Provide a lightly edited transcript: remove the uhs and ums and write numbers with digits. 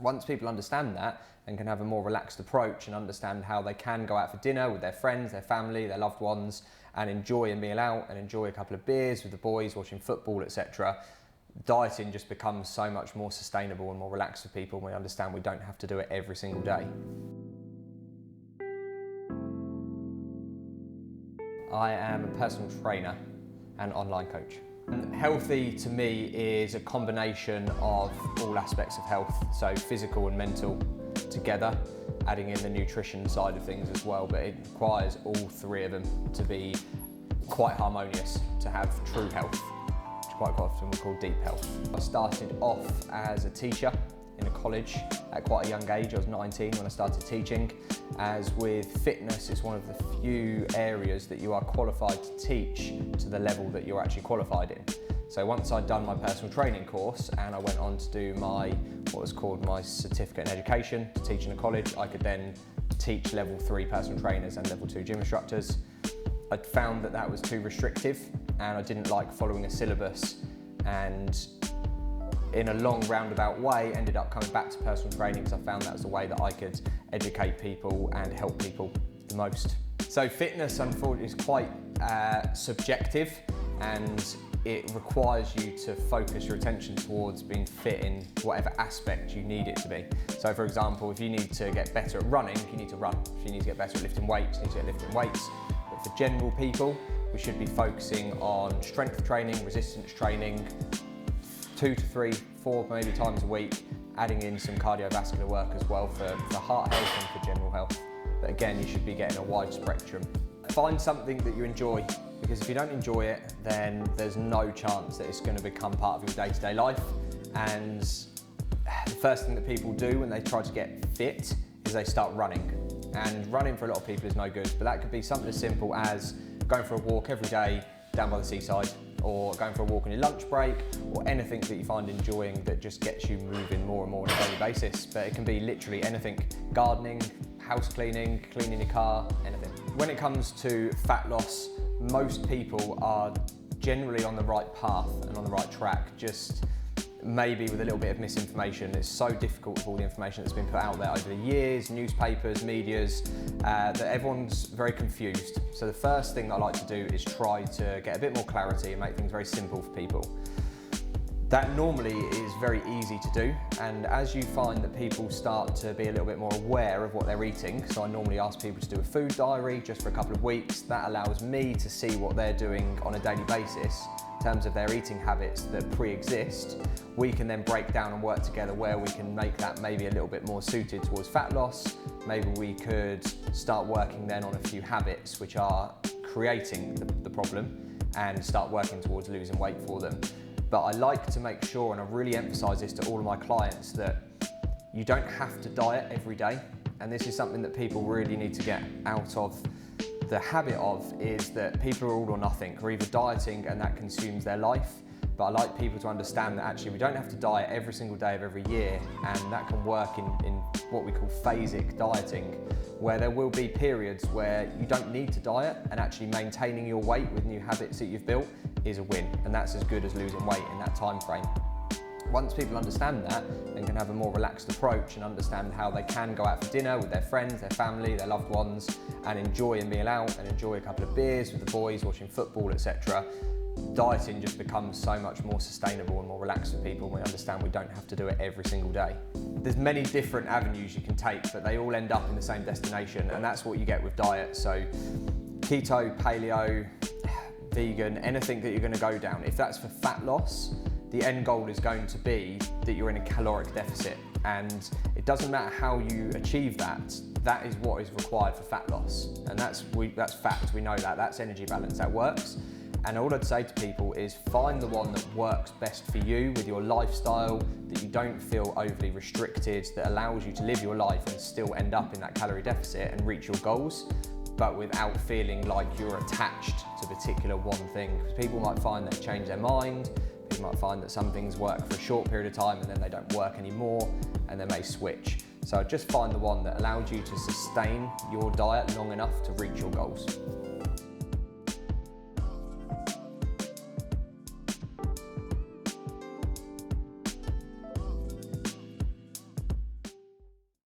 Once people understand that and can have a more relaxed approach and understand how they can go out for dinner with their friends, their family, their loved ones, and enjoy a meal out and enjoy a couple of beers with the boys, watching football, etc., dieting just becomes so much more sustainable and more relaxed for people when we understand we don't have to do it every single day. I am a personal trainer and online coach. Healthy to me is a combination of all aspects of health, so physical and mental together, adding in the nutrition side of things as well, but it requires all three of them to be quite harmonious to have true health, which quite often we call deep health. I started off as a teacher in a college at quite a young age. I was 19 when I started teaching. As with fitness, it's one of the few areas that you are qualified to teach to the level that you're actually qualified in. So once I'd done my personal training course and I went on to do what was called my certificate in education to teach in a college, I could then teach level 3 personal trainers and level 2 gym instructors. I'd found that that was too restrictive and I didn't like following a syllabus, and in a long roundabout way ended up coming back to personal training because I found that was the way that I could educate people and help people the most. So fitness, unfortunately, is quite subjective, and it requires you to focus your attention towards being fit in whatever aspect you need it to be. So for example, if you need to get better at running, you need to run. If you need to get better at lifting weights, you need to get lifting weights. But for general people, we should be focusing on strength training, resistance training, 2 to 3, 4 maybe times a week, adding in some cardiovascular work as well for heart health and for general health. But again, you should be getting a wide spectrum. Find something that you enjoy, because if you don't enjoy it, then there's no chance that it's going to become part of your day-to-day life. And the first thing that people do when they try to get fit is they start running. And running for a lot of people is no good, but that could be something as simple as going for a walk every day down by the seaside, or going for a walk on your lunch break, or anything that you find enjoying that just gets you moving more and more on a daily basis. But it can be literally anything: gardening, house cleaning, cleaning your car, anything. When it comes to fat loss, most people are generally on the right path and on the right track, just maybe with a little bit of misinformation. It's so difficult with all the information that's been put out there over the years, newspapers, medias, that everyone's very confused. So the first thing that I like to do is try to get a bit more clarity and make things very simple for people. That normally is very easy to do, and as you find that people start to be a little bit more aware of what they're eating, so I normally ask people to do a food diary just for a couple of weeks. That allows me to see what they're doing on a daily basis in terms of their eating habits that pre-exist. We can then break down and work together where we can make that maybe a little bit more suited towards fat loss. Maybe we could start working then on a few habits which are creating the problem and start working towards losing weight for them. But I like to make sure, and I really emphasize this to all of my clients, that you don't have to diet every day. And this is something that people really need to get out of the habit of, is that people are all or nothing. We're either dieting and that consumes their life, but I like people to understand that actually we don't have to diet every single day of every year, and that can work in what we call phasic dieting, where there will be periods where you don't need to diet, and actually maintaining your weight with new habits that you've built is a win, and that's as good as losing weight in that time frame. Once people understand that and can have a more relaxed approach and understand how they can go out for dinner with their friends, their family, their loved ones, and enjoy a meal out and enjoy a couple of beers with the boys, watching football, etc., dieting just becomes so much more sustainable and more relaxed for people when we understand we don't have to do it every single day. There's many different avenues you can take, but they all end up in the same destination, and that's what you get with diet. So keto, paleo, vegan, anything that you're going to go down, if that's for fat loss, the end goal is going to be that you're in a caloric deficit, and it doesn't matter how you achieve that. That is what is required for fat loss, and that's fact. We know that. That's energy balance. That works. And all I'd say to people is find the one that works best for you with your lifestyle, that you don't feel overly restricted, that allows you to live your life and still end up in that calorie deficit and reach your goals, but without feeling like you're attached to a particular one thing. Because people might find they change their mind, people might find that some things work for a short period of time and then they don't work anymore, and they may switch. So just find the one that allows you to sustain your diet long enough to reach your goals.